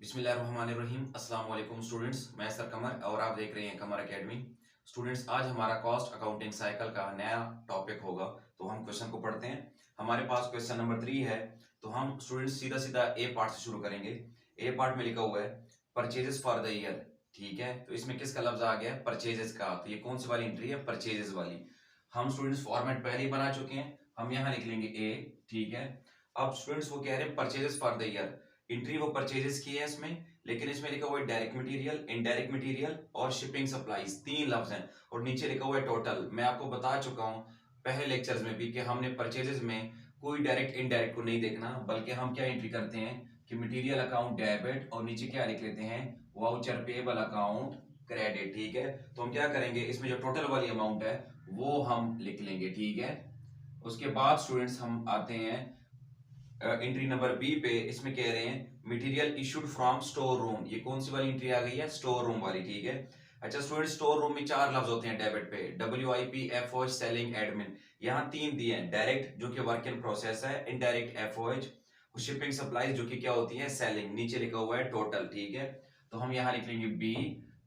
बिस्मिल्लाहिर्रहमानिर्रहीम। अस्सलाम वालेकुम स्टूडेंट्स, मैं सर कमर और आप देख रहे हैं कमर एकेडमी। स्टूडेंट्स, आज हमारा कॉस्ट अकाउंटिंग साइकिल का नया टॉपिक होगा, तो हम क्वेश्चन को पढ़ते हैं। हमारे पास क्वेश्चन नंबर 3 है, तो हम स्टूडेंट्स सीधा सीधा ए पार्ट से शुरू करेंगे। ए पार्ट में लिखा हुआ है परचेजेस फॉर द ईयर। ठीक है, तो इसमें किसका लफ्ज आ गया? परचेजेस का। तो ये कौन सी वाली एंट्री है? परचेजेस वाली। हम स्टूडेंट्स फॉर्मेट पहले ही बना चुके हैं, हम यहाँ लिख लेंगे ए। ठीक है, अब स्टूडेंट्स वो कह रहे हैं purchases for the year. Entry वो परचेजेस की है इसमें, लेकिन इसमें लिखा हुआ है डायरेक्ट मटेरियल, इनडायरेक्ट मटेरियल और शिपिंग सप्लाईज, तीन लफ्ज हैं। और नीचे लिखा हुआ है टोटल। मैं आपको बता चुका हूं पहले लेक्चर्स में भी कि हमने परचेजेस में कोई डायरेक्ट इनडायरेक्ट को नहीं देखना, बल्कि हम क्या एंट्री करते हैं कि मटेरियल अकाउंट डेबिट और नीचे क्या लिख लेते हैं, वाउचर पेएबल अकाउंट क्रेडिट। ठीक है, तो हम क्या करेंगे, इसमें जो टोटल वाली अमाउंट है वो हम लिख लेंगे। ठीक है, उसके बाद स्टूडेंट्स हम आते हैं एंट्री नंबर बी पे। इसमें कह रहे हैं material issued from store room. ये कौन सी वाली एंट्री आ गई है? स्टोर रूम वाली। ठीक है, अच्छा स्टूडेंट, स्टोर रूम में चार लफ्ज होते हैं डेबिट पे, WIP, FOH, सेलिंग, एडमिन। यहाँ तीन दिए हैं, डायरेक्ट जो कि वर्क इन प्रोसेस है, इनडायरेक्ट FOH, शिपिंग सप्लाईज जो कि क्या होती है, सेलिंग। नीचे लिखा हुआ है टोटल। ठीक है, तो हम यहाँ लिख लेंगे बी।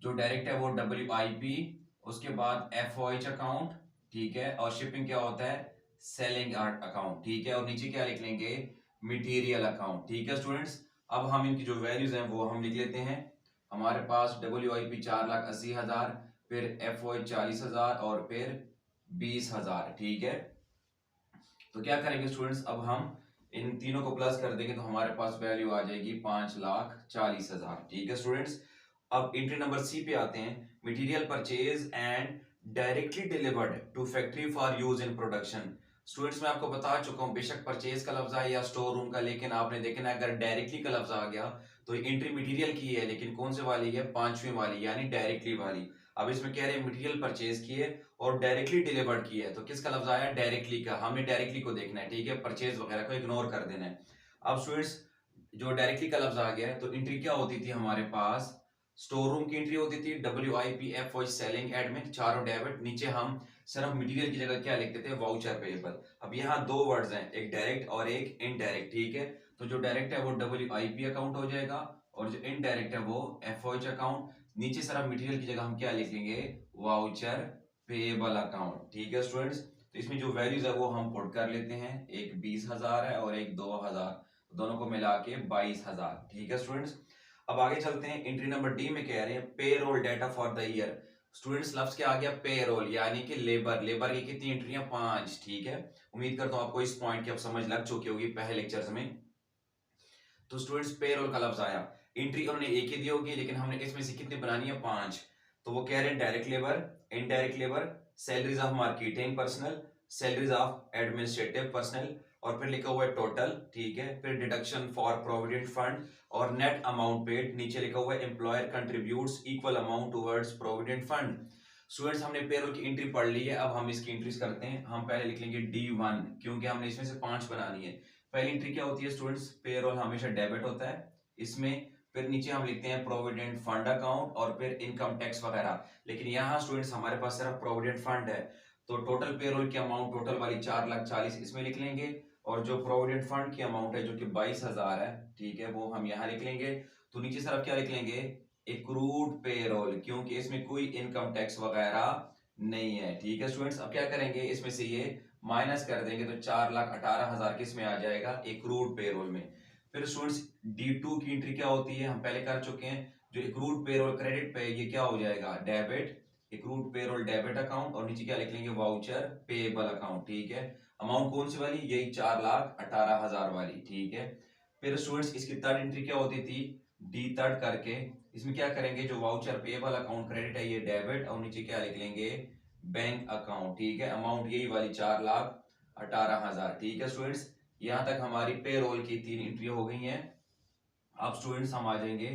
जो डायरेक्ट है वो WIP, उसके बाद FOH अकाउंट। ठीक है, और शिपिंग क्या होता है, सेलिंग अकाउंट। ठीक है, और नीचे क्या लिख लेंगे, मटेरियल अकाउंट। ठीक है स्टूडेंट्स, अब हम इनकी जो वैल्यूज हैं वो हम लिख लेते हैं। हमारे पास WIP 4,80,000, फिर FOH 40,000 और फिर 20,000। ठीक है, तो क्या करेंगे स्टूडेंट्स, अब हम इन तीनों को प्लस कर देंगे तो हमारे पास वैल्यू आ जाएगी 5,40,000। ठीक है स्टूडेंट्स, अब एंट्री नंबर सी पे आते हैं। Material purchase and directly delivered to factory for use in production. Students, मैं आपको बता चुका हूं बेशक परचेज का लफ्ज आया या स्टोर रूम का, लेकिन आपने देखना अगर डायरेक्टली का लफ्ज आ गया तो एंट्री मटेरियल की है, लेकिन कौन से वाली है, पांचवी वाली, यानी डायरेक्टली वाली। अब इसमें कह रहे हैं मटेरियल परचेज की है और डायरेक्टली डिलीवर्ड की है, तो किसका लफ्ज आया? डायरेक्टली का। हमने डायरेक्टली को देखना है। ठीक है, परचेज वगैरह को इग्नोर कर देना है। अब स्टूडेंट्स, जो डायरेक्टली का लफ्ज आ गया है तो एंट्री क्या होती थी हमारे पास, स्टोर रूम की एंट्री होती थी WIP, FOH, सेलिंग, एडमिन, चारों डेबिट। नीचे हम सिर्फ मटेरियल की जगह क्या लिखते थे, वाउचर पेएबल। अब यहाँ दो वर्ड्स हैं, एक डायरेक्ट और एक इनडायरेक्ट। ठीक है, तो जो डायरेक्ट है वो WIP अकाउंट हो जाएगा और जो इनडायरेक्ट है वो FOH अकाउंट। नीचे सिर्फ मटेरियल की जगह हम क्या लिखेंगे, वाउचर पेएबल अकाउंट। ठीक है स्टूडेंट्स, तो इसमें जो वैल्यूज है वो हम पुट कर लेते हैं। एक 20,000 है और एक 2,000, दोनों को मिला के 22,000। ठीक है स्टूडेंट्स, अब आगे चलते हैं। एंट्री नंबर डी में कह रहे हैं payroll data for the year. Students, लफ्ज क्या आ गया, पे रोल, यानी कि लेबर। लेबर की कितनी एंट्रियां? 5। ठीक है, उम्मीद करता हूं आपको इस पॉइंट की अब समझ लग चुकी होगी पहले लेक्चर्स में। तो स्टूडेंट्स, पे रोल का लफ्ज आया, एंट्री उन्होंने एक ही दी होगी, लेकिन हमने इसमें से कितनी बनानी है, 5। तो वो कह रहे हैं direct labour, indirect labour, salaries of marketing personal, salaries of administrative personal, और फिर लिखा हुआ है टोटल। ठीक है, फिर डिडक्शन फॉर प्रोविडेंट फंड और नेट अमाउंट पेड। नीचे लिखा हुआ है employer contributes equal amount towards provident fund. Students, हमने पेरोल की एंट्री पढ़ ली है, अब हम इसकी एंट्रीज करते हैं। हम पहले लिख लेंगे D1, क्योंकि हमने इसमें से 5 बनानी है। पहली एंट्री क्या होती है स्टूडेंट्स, पेरोल हमेशा डेबिट होता है इसमें। फिर नीचे हम लिखते हैं प्रोविडेंट फंड अकाउंट और फिर इनकम टैक्स वगैरह। लेकिन यहाँ स्टूडेंट्स हमारे पास सिर्फ प्रोविडेंट फंड है, तो टोटल पेरोल की अमाउंट, टोटल वाली 4,40,000 इसमें लिख लेंगे। और जो प्रोविडेंट फंड की अमाउंट है जो कि 22,000 है, ठीक है, वो हम यहाँ लिख लेंगे। तो नीचे सिर्फ क्या लिख लेंगे, एक्रूड पेरोल, क्योंकि इसमें कोई इनकम टैक्स वगैरह नहीं है। ठीक है स्टूडेंट्स, अब क्या करेंगे, इसमें से ये माइनस कर देंगे तो 4,18,000 किस में आ जाएगा, एक्रूड पेरोल में। फिर स्टूडेंट्स, D2 की एंट्री क्या होती है, हम पहले कर चुके हैं। जो एक्रूड पेरोल क्रेडिट पे, ये क्या हो जाएगा, debit, accrued payroll debit account, और नीचे क्या लिख लेंगे, वाउचर पेएबल अकाउंट। ठीक है, अमाउंट कौन सी वाली, यही 4,18,000 वाली। ठीक है, फिर स्टूडेंट्स इसकी थर्ड एंट्री क्या होती थी, D3 करके। इसमें क्या करेंगे, जो वाउचर पेएबल अकाउंट क्रेडिट है ये डेबिट, और नीचे क्या लिख लेंगे, बैंक अकाउंट। ठीक है, अमाउंट यही वाली 4,18,000। ठीक है स्टूडेंट्स, यहां तक हमारी पेरोल की 3 एंट्री हो गई हैं। अब स्टूडेंट्स हम आ जाएंगे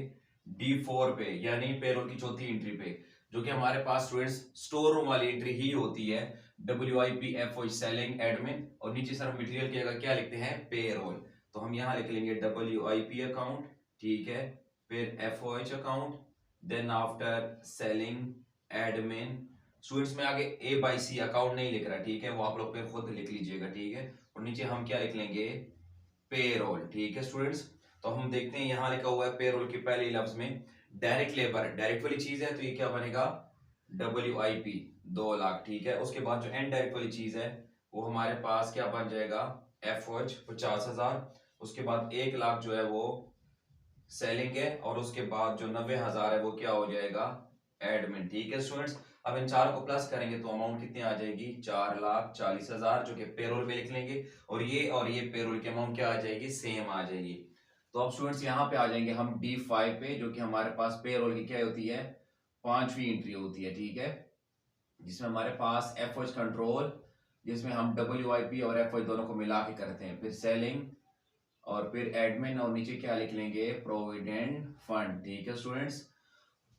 D4 पे, यानी पेरोल की चौथी एंट्री पे, जो कि हमारे पास स्टूडेंट्स स्टोर रूम वाली एंट्री ही होती है, WIP, FOH, सेलिंग, एडमिन, और नीचे सर मटेरियल की जगह क्या लिखते हैं, पेरोल। तो हम यहाँ लिख लेंगे WIP अकाउंट। ठीक है, फिर FOH account, then after selling, admin. Students में आगे A/C अकाउंट नहीं लिख रहा, ठीक है, वो आप लोग फिर खुद लिख लीजिएगा। ठीक है, और नीचे हम क्या लिख लेंगे, पेरोल। ठीक है स्टूडेंट्स, तो हम देखते हैं यहाँ लिखा हुआ है पेरोल के पहले लफ्ज में डायरेक्ट लेबर, डायरेक्ट वाली चीज है तो ये क्या बनेगा WIP 2 लाख, ठीक है। उसके बाद जो इनडायरेक्ट वाली चीज है वो हमारे पास क्या बन जाएगा FOH 50,000। उसके बाद 1 लाख जो है वो सेलिंग है और उसके बाद जो 90,000 है वो क्या हो जाएगा एडमिन, ठीक है स्टूडेंट्स। अब इन चार को प्लस करेंगे तो अमाउंट कितनी आ जाएगी 4,40,000 जो कि पेरोल में लिख लेंगे और ये पेरोल की अमाउंट क्या आ जाएगी सेम आ जाएगी। तो अब स्टूडेंट्स यहाँ पे आ जाएंगे हम D5 पे जो कि हमारे पास पेरोल की क्या होती है 5वीं एंट्री होती है, ठीक है, जिसमें हमारे पास FOH कंट्रोल जिसमें हम WIP और FOH दोनों को मिला के करते हैं, फिर सेलिंग और फिर एडमिन और नीचे क्या लिख लेंगे प्रोविडेंट फंड, ठीक है स्टूडेंट्स।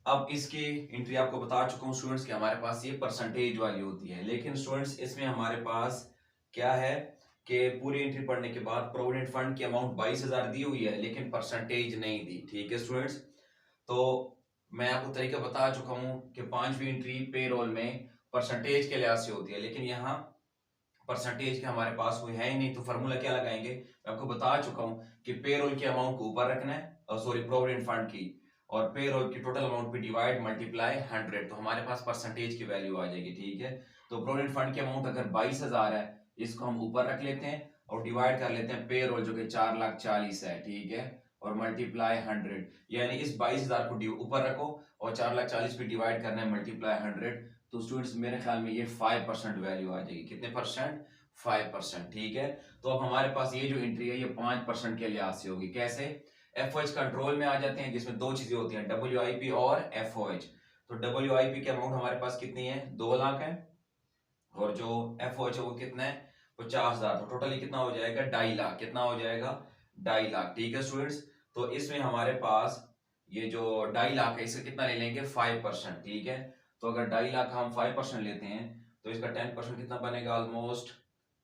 अब इसकी एंट्री आपको बता चुका हूँ स्टूडेंट्स कि हमारे पास ये परसेंटेज वाली होती है, लेकिन स्टूडेंट्स इसमें हमारे पास क्या है कि पूरी एंट्री पढ़ने के बाद प्रोविडेंट फंड की अमाउंट 22,000 दी हुई है लेकिन परसेंटेज नहीं दी, ठीक है स्टूडेंट्स। तो मैं आपको तरीका बता चुका हूँ कि 5वीं एंट्री पेरोल में परसेंटेज के लिहाज से होती है, लेकिन यहाँ परसेंटेज के हमारे पास कोई है ही नहीं, तो फार्मूला क्या लगाएंगे मैं आपको बता चुका हूँ कि पेरोल की अमाउंट को ऊपर रखना है सॉरी प्रोविडेंट फंड की और पेरोल की टोटल अमाउंट पे डिवाइड मल्टीप्लाई 100 तो हमारे पास परसेंटेज की वैल्यू आ जाएगी, ठीक है। तो प्रोविडेंट फंड की अमाउंट अगर 22,000 है इसको हम ऊपर रख लेते हैं और डिवाइड कर लेते हैं पेरोल जो कि 4,40,000 है, ठीक है, और मल्टीप्लाई 100 यानी इस 22,000 को ऊपर रखो और 4,40,000 पे डिवाइड करना है मल्टीप्लाई 100। तो स्टूडेंट्स मेरे ख्याल में ये 5% वैल्यू आ जाएगी, कितने परसेंट 5%, ठीक है। तो अब हमारे पास ये जो एंट्री है ये 5% के लिहाज से होगी, कैसे FOH कंट्रोल में आ जाते हैं जिसमें दो चीजें होती हैं WIP और FOH। तो WIP की अमाउंट हमारे पास कितनी है 2 लाख है और जो FOH है वो कितना है 50,000, तो टोटली कितना हो जाएगा 2.5 लाख, कितना हो जाएगा 2.5 लाख, ठीक है स्टूडेंट्स। तो इसमें हमारे पास ये जो 2.5 लाख है इसका कितना ले लेंगे 5%, ठीक है। तो अगर 2.5 लाख हम 5% लेते हैं तो इसका 10% कितना बनेगा ऑलमोस्ट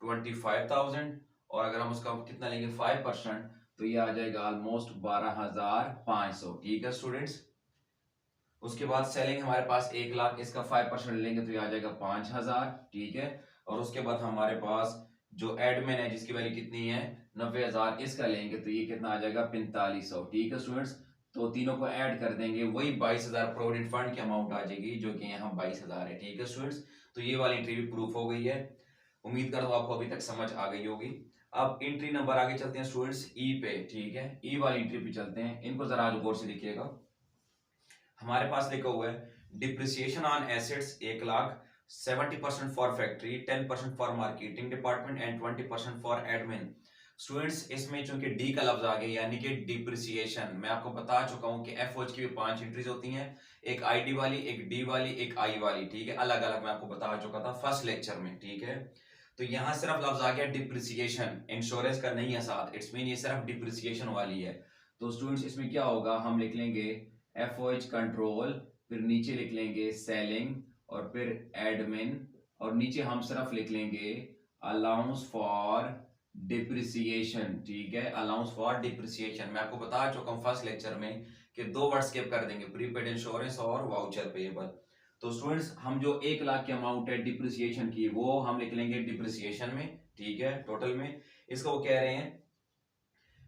25,000 और अगर हम उसका कितना लेंगे 5% तो ये आ जाएगा ऑलमोस्ट 12,500, ठीक है स्टूडेंट्स। उसके बाद सेलिंग हमारे पास 1 लाख, इसका 5% लेंगे तो ये आ जाएगा 5,000, ठीक है। और उसके बाद हमारे पास जो एडमिन है जिसकी वैल्यू कितनी है 90,000 इसका लेंगे तो ये कितना आ जाएगा 4500, ठीक है स्टूडेंट्स। तो तीनों को ऐड कर देंगे वही 22,000 प्रोविडेंट फंड की अमाउंट आ जाएगी जो कि यहाँ 22,000 है, ठीक है स्टूडेंट्स। तो ये वाली एंट्री भी प्रूफ हो गई है, उम्मीद करता हूँ आपको अभी तक समझ आ गई होगी। अब एंट्री नंबर आगे चलते हैं स्टूडेंट्स ई पे, ठीक है, ई वाली एंट्री पे चलते हैं, इनको जरा आज गौर से देखिएगा। हमारे पास लिखा हुआ है depreciation on assets 1 lakh, 70% for factory, 10% for marketing department and 20% for admin. Students इसमें चूंकि डी का लफ्ज आ गया यानी कि डिप्रिसिएशन, मैं आपको बता चुका हूं कि FOH की भी 5 एंट्रीज होती हैं, एक ID वाली, एक D वाली, एक I वाली, ठीक है, अलग अलग मैं आपको बता चुका था फर्स्ट लेक्चर में, ठीक है। तो यहाँ सिर्फ लफ्ज आ गया डिप्रिसिएशन, इंश्योरेंस का नहीं है साथ, इट्स मीन ये सिर्फ डिप्रिसिएशन वाली है। तो स्टूडेंट्स इसमें क्या होगा हम लिख लेंगे FOH कंट्रोल, फिर नीचे लिख लेंगे सेलिंग और फिर एडमिन और नीचे हम सिर्फ लिख लेंगे अलाउंस फॉर डिप्रिसिएशन, ठीक है, अलाउंस फॉर डिप्रिसिएशन। मैं आपको बता चुका हूँ फर्स्ट लेक्चर में कि 2 वर्ड स्किप कर देंगे, प्रीपेड इंश्योरेंस और वाउचर पेएबल। तो स्टूडेंट्स हम जो 1 लाख की अमाउंट है डिप्रिसिएशन की वो हम लिख लेंगे डिप्रिसिएशन में, ठीक है, टोटल में। इसको वो कह रहे हैं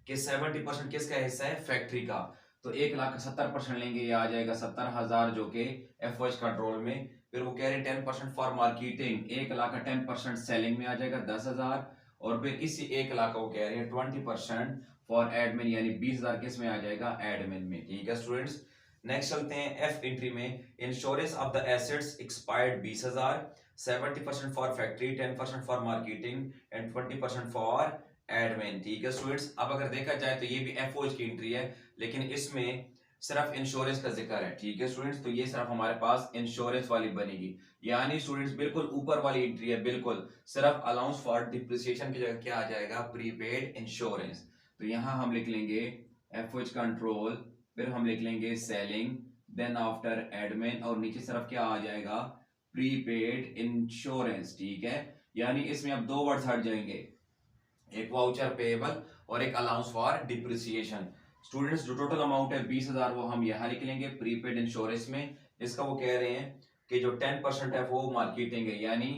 कि 70% किसका हिस्सा है फैक्ट्री का, तो 1 लाख का 70% लेंगे ये आ जाएगा 70,000 जो कि FOH कंट्रोल में। फिर वो कह रहे हैं 10% फॉर मार्केटिंग, 1 लाख का 10% सेलिंग में आ जाएगा 10,000 और फिर इसी 1 लाख का वो कह रहे हैं 20% फॉर एडमिन यानी 20,000 किस में आ जाएगा एडमिन में, ठीक है स्टूडेंट्स। नेक्स्ट चलते हैं F एंट्री में, insurance of the assets expired 20,000, 70% for factory, 10% for marketing and 20% for admin, ठीक है स्टूडेंट्स। अब अगर देखा जाए तो ये भी FOH की एंट्री है लेकिन इसमें सिर्फ इंश्योरेंस का जिक्र है, ठीक है स्टूडेंट्स। तो ये सिर्फ हमारे पास इंश्योरेंस वाली बनेगी, यानी स्टूडेंट्स बिल्कुल ऊपर वाली एंट्री है, बिल्कुल सिर्फ अलाउंस फॉर डिप्रिसिएशन की जगह क्या आ जाएगा प्रीपेड इंश्योरेंस। तो यहाँ हम लिख लेंगे FOH कंट्रोल, फिर हम लिख लेंगे सेलिंग, देन आफ्टर एडमिन और नीचे सिर्फ क्या आ जाएगा प्रीपेड इंश्योरेंस, ठीक है। यानी इसमें अब 2 वर्ड्स हट जाएंगे, एक वाउचर पेएबल और एक अलाउंस फॉर डिप्रिसिएशन। स्टूडेंट्स जो टोटल अमाउंट है 20,000 वो हम यहाँ लिख लेंगे प्रीपेड इंश्योरेंस में। इसका वो कह रहे हैं कि जो 10% है वो मार्केटिंग है यानी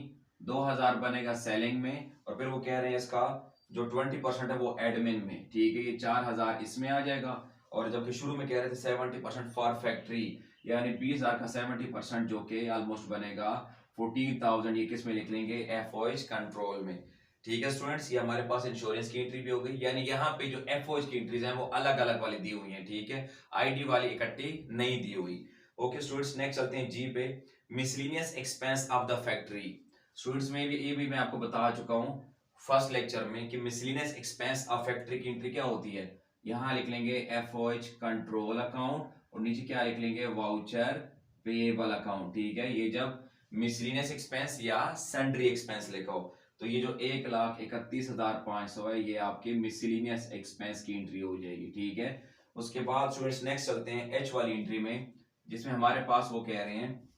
2,000 बनेगा सेलिंग में और फिर वो कह रहे हैं इसका जो 20% है वो एडमिन में, ठीक है, ये 4000 इसमें आ जाएगा। और जबकि शुरू में कह रहे थे 70% फॉर फैक्ट्री, यानी 20,000 का 70% जो कि ऑलमोस्ट बनेगा 14,000, ये किस में लिख लेंगे, एफओएच कंट्रोल में। ठीक है स्टूडेंट्स, ये हमारे पास इंश्योरेंस की एंट्री भी हो गई, यानी यहाँ पे जो एफओएच की एंट्रीज हैं वो अलग अलग वाली दी हुई हैं, ठीक है, आईडी वाली इकट्ठी नहीं दी हुई। ओके स्टूडेंट्स, नेक्स्ट चलते हैं जी पे, miscellaneous expense of the factory. Students में भी ये भी मैं आपको बता चुका हूँ फर्स्ट लेक्चर में कि मिसलिनियस एक्सपेंस ऑफ फैक्ट्री की एंट्री क्या होती है। यहाँ लिख लेंगे एफओएच कंट्रोल अकाउंट और नीचे क्या लिख लेंगे, वाउचर पेएबल अकाउंट, ठीक है। ये जब मिसलिनियस एक्सपेंस या सन्ड्री एक्सपेंस लिखा हो तो ये जो 1,31,500 है ये आपके मिसलिनियस एक्सपेंस की एंट्री हो जाएगी, ठीक है। उसके बाद स्टूडेंट्स नेक्स्ट चलते हैं एच वाली एंट्री में, जिसमें हमारे पास वो कह रहे हैं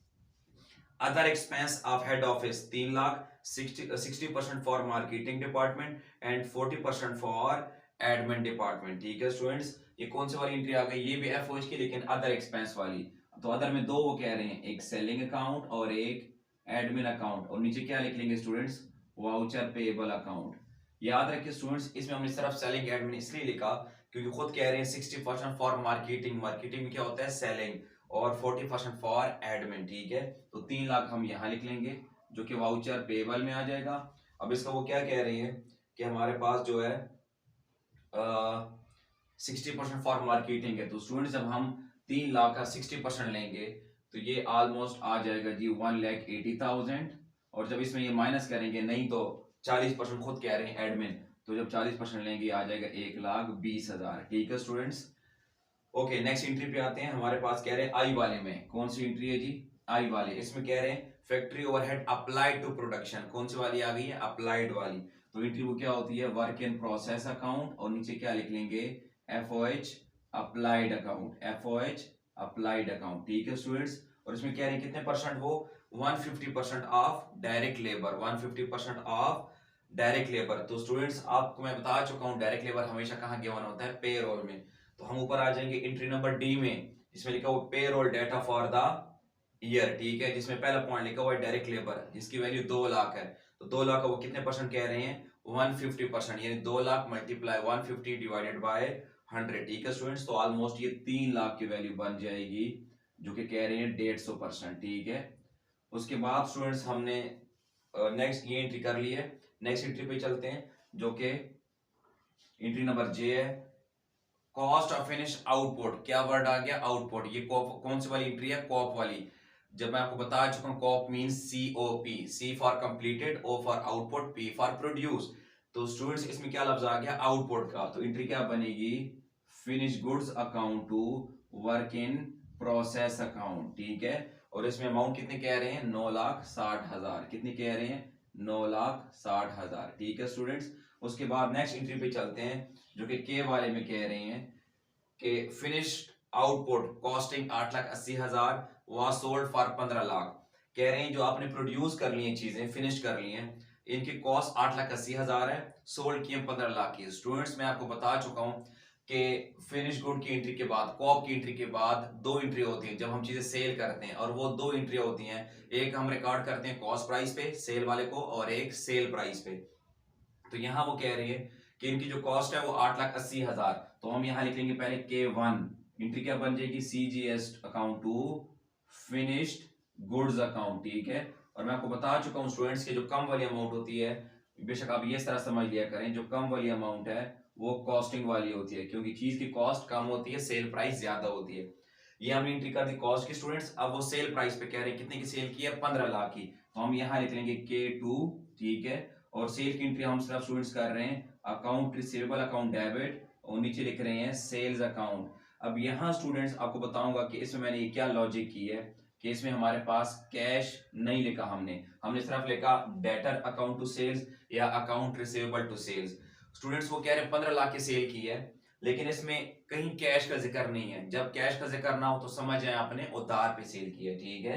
other expense of head office 3,00,000, 60% for marketing department and 40% for admin department, ठीक है स्टूडेंट्स। ये कौन सी वाली एंट्री आ गई, ये भी एफओएच की लेकिन अदर एक्सपेंस वाली। तो अदर में दो वो कह रहे हैं, एक सेलिंग अकाउंट और एक एडमिन अकाउंट, और नीचे क्या लिख लेंगे स्टूडेंट्स, वाउचर पेएबल अकाउंट। याद रखिए स्टूडेंट्स, इसमें हमने सिर्फ सेलिंग एडमिन इसलिए लिखा क्योंकि खुद कह रहे हैं 60% फॉर मार्केटिंग, मार्केटिंग में क्या होता है सेलिंग, और 40% फॉर एडमिन, ठीक है। तो 3,00,000 हम यहाँ लिख लेंगे जो कि वाउचर पेबल में आ जाएगा। अब इसका वो क्या कह रही है कि हमारे पास जो है 60% फॉर मार्केटिंग है, तो स्टूडेंट्स जब हम 3,00,000 का 60% लेंगे तो ये ऑलमोस्ट आ जाएगा जी 1,80,000, और जब इसमें ये माइनस करेंगे नहीं तो 40% खुद कह रहे हैं एडमिन, तो जब 40% लेंगे आ जाएगा 1,20,000, ठीक है स्टूडेंट्स। ओके नेक्स्ट एंट्री पे आते हैं, हमारे पास कह रहे हैं आई वाले में, कौन सी एंट्री है जी, आई वाले, इसमें कह रहे हैं factory overhead applied to production, कौन सी वाली आ गई है, अप्लाइड वाली। तो एंट्री वो क्या होती है, वर्क इन प्रोसेस अकाउंट, और नीचे क्या लिख लेंगे, FOH applied account, FOH applied account, ठीक है स्टूडेंट्स। और इसमें कह रहे हैं कितने परसेंट, वो 150% of direct labour, 150% of direct labour. तो स्टूडेंट्स आपको मैं बता चुका हूँ डायरेक्ट लेबर हमेशा कहाँ गिवन होता है, पे रोल में। तो हम ऊपर आ जाएंगे एंट्री नंबर डी में, जिसमें लिखा हुआ payroll data for the year, ठीक है, जिसमें पहला पॉइंट लिखा हुआ है डायरेक्ट लेबर जिसकी वैल्यू 2,00,000 है। तो 2,00,000 का वो कितने परसेंट कह रहे हैं, 150%, यानी 2,00,000 मल्टीप्लाई 150 डिवाइडेड बाय 100, ठीक है स्टूडेंट्स। तो ऑलमोस्ट ये 3,00,000 की वैल्यू बन जाएगी जो कि कह रहे हैं 150%, ठीक है। उसके बाद स्टूडेंट्स हमने नेक्स्ट ये एंट्री कर ली है, नेक्स्ट एंट्री पे चलते हैं जो कि एंट्री नंबर जे है, कॉस्ट ऑफ फिनिश आउटपुट, क्या वर्ड आ गया, आउटपुट। ये कौन सी वाली एंट्री है, कॉप वाली। जब मैं आपको बता चुका हूं COP means COP, C for completed, O for output, P for produce. तो स्टूडेंट्स इसमें क्या लफ्ज आ गया, आउटपुट का। तो एंट्री क्या बनेगी, finish goods account to work in process account, ठीक है। और इसमें अमाउंट कितने कह रहे हैं, 9,60,000, कितनी कह रहे हैं, 9,60,000, ठीक है स्टूडेंट्स। उसके बाद नेक्स्ट एंट्री पे चलते हैं जो कि के वाले में कह रहे हैं कि finished output costing 8,80,000 was sold for 15,00,000। कह रहे हैं जो आपने प्रोड्यूस कर ली है चीजें, फिनिश कर ली हैं, इनकी कॉस्ट 8,80,000 है, सोल्ड किए 15,00,000 की। स्टूडेंट्स मैं आपको बता चुका हूं कि फिनिश गुड की एंट्री के बाद, कॉप की एंट्री के बाद दो एंट्री होती है जब हम चीजें सेल करते हैं, और वो दो एंट्री होती हैं, एक हम रिकॉर्ड करते हैं कॉस्ट प्राइस पे सेल वाले को, और एक सेल प्राइस पे। तो यहाँ वो कह रही है कि इनकी जो कॉस्ट है वो 8,80,000, तो हम यहाँ लिख लेंगे पहले K1, एंट्री क्या बन जाएगी, CGS account to finished goods account, ठीक है। और मैं आपको बता चुका हूँ स्टूडेंट्स की जो कम वाली अमाउंट होती है, बेशक आप ये तरह समझ लिया करें, जो कम वाली अमाउंट है वो कॉस्टिंग वाली होती है, क्योंकि चीज की कॉस्ट कम होती है, सेल प्राइस ज्यादा होती है। ये हमने एंट्री कर दी कॉस्ट की स्टूडेंट्स। अब वो सेल प्राइस पे कह रहे हैं कितने की सेल की है, 15,00,000 की, तो हम यहाँ लिख लेंगे K2, ठीक है। और सेल की एंट्री हम सिर्फ स्टूडेंट्स कर रहे हैं अकाउंट रिसीवेबल अकाउंट डेबिट, और नीचे लिख रहे हैं सेल्स अकाउंट। अब यहाँ स्टूडेंट्स आपको बताऊंगा कि इसमें मैंने ये क्या लॉजिक की है कि इसमें हमारे पास कैश नहीं लिखा, हमने सिर्फ लिखा डेटर अकाउंट टू सेल्स या account receivable to sales. Students वो कह रहे हैं 15,00,000 की सेल की है, लेकिन इसमें कहीं कैश का जिक्र नहीं है। जब कैश का जिक्र ना हो तो समझ आए आपने उधार पे सेल की है, ठीक है।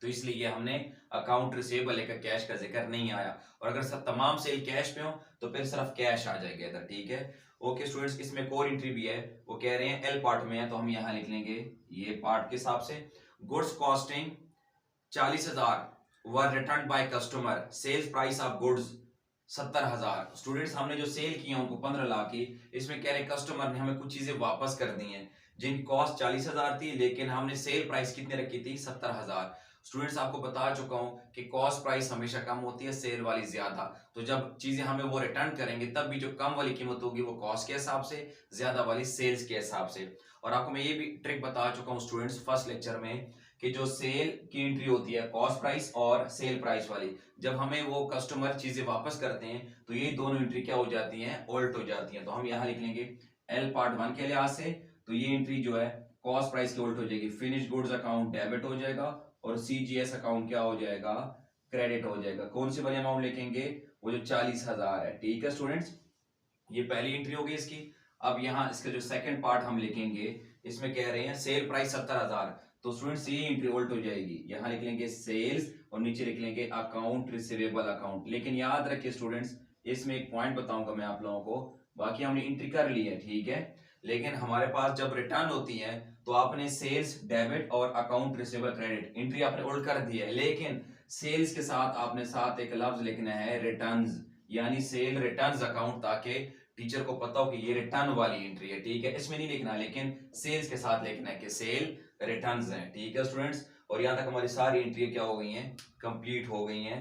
तो इसलिए हमने अकाउंट रिसीवेबल लेकर कैश का जिक्र नहीं आया, और अगर सब तमाम सेल कैश पे हो तो फिर सिर्फ कैश आ जाएगा इधर, ठीक है। ओके स्टूडेंट्स, इसमें कोर एंट्री भी है, वो कह रहे हैं एल पार्ट में है, तो हम यहाँ लिख लेंगे ये पार्ट के हिसाब से, goods costing 40,000 were return by customer, sales price of goods 70,000। Students हमने जो सेल किया उनको 15 लाख की, इसमें कह रहे कस्टमर ने हमें कुछ चीजें वापस कर दी हैं जिनकी कॉस्ट 40,000 थी, लेकिन हमने सेल प्राइस कितने रखी थी? 70,000। स्टूडेंट्स आपको बता चुका हूं कि कॉस्ट प्राइस हमेशा कम होती है, सेल वाली ज्यादा। तो जब चीजें हमें वो रिटर्न करेंगे तब भी जो कम वाली कीमत होगी वो कॉस्ट के हिसाब से, ज्यादा वाली सेल्स के हिसाब से। और आपको मैं ये भी ट्रिक बता चुका हूँ स्टूडेंट्स फर्स्ट लेक्चर में कि जो सेल की एंट्री होती है कॉस्ट प्राइस और सेल प्राइस वाली, जब हमें वो कस्टमर चीजें वापस करते हैं तो ये दोनों एंट्री क्या हो जाती हैं? उल्ट हो जाती हैं। तो हम यहाँ लिख लेंगे एल पार्ट 1 के लिहाज से, तो ये एंट्री जो है कॉस्ट प्राइस की उल्ट हो जाएगी, फिनिश गुड्स अकाउंट डेबिट हो जाएगा और सीजीएस अकाउंट क्या हो जाएगा? क्रेडिट हो जाएगा। कौन सी वाली अमाउंट लिखेंगे? वो जो 40,000 है। ठीक है स्टूडेंट्स, ये पहली एंट्री होगी इसकी। अब यहाँ इसका जो सेकंड पार्ट हम लिखेंगे, इसमें कह रहे हैं सेल प्राइस 70,000, तो स्टूडेंट्स ये एंट्री उल्ट हो जाएगी। यहाँ लिख लेंगे सेल्स और नीचे लिख लेंगे अकाउंट रिसीवेबल अकाउंट। लेकिन याद रखिए स्टूडेंट्स, इसमें एक पॉइंट बताऊंगा मैं आप लोगों को, बाकी हमने एंट्री कर ली है ठीक है, लेकिन हमारे पास जब रिटर्न होती है तो आपने सेल्स डेबिट और अकाउंट रिसीवेबल क्रेडिट एंट्री आपने उल्ट कर दी है, लेकिन सेल्स के साथ आपने साथ एक लफ्ज लिखना है रिटर्न्स, यानी सेल रिटर्न्स अकाउंट, ताकि टीचर को पता हो कि ये रिटर्न वाली एंट्री है। ठीक है, इसमें नहीं लिखना लेकिन सेल्स के साथ लिखना है कि सेल रिटर्न्स हैं। ठीक है स्टूडेंट्स, और यहाँ तक हमारी सारी एंट्री क्या हो गई हैं? कंप्लीट हो गई हैं।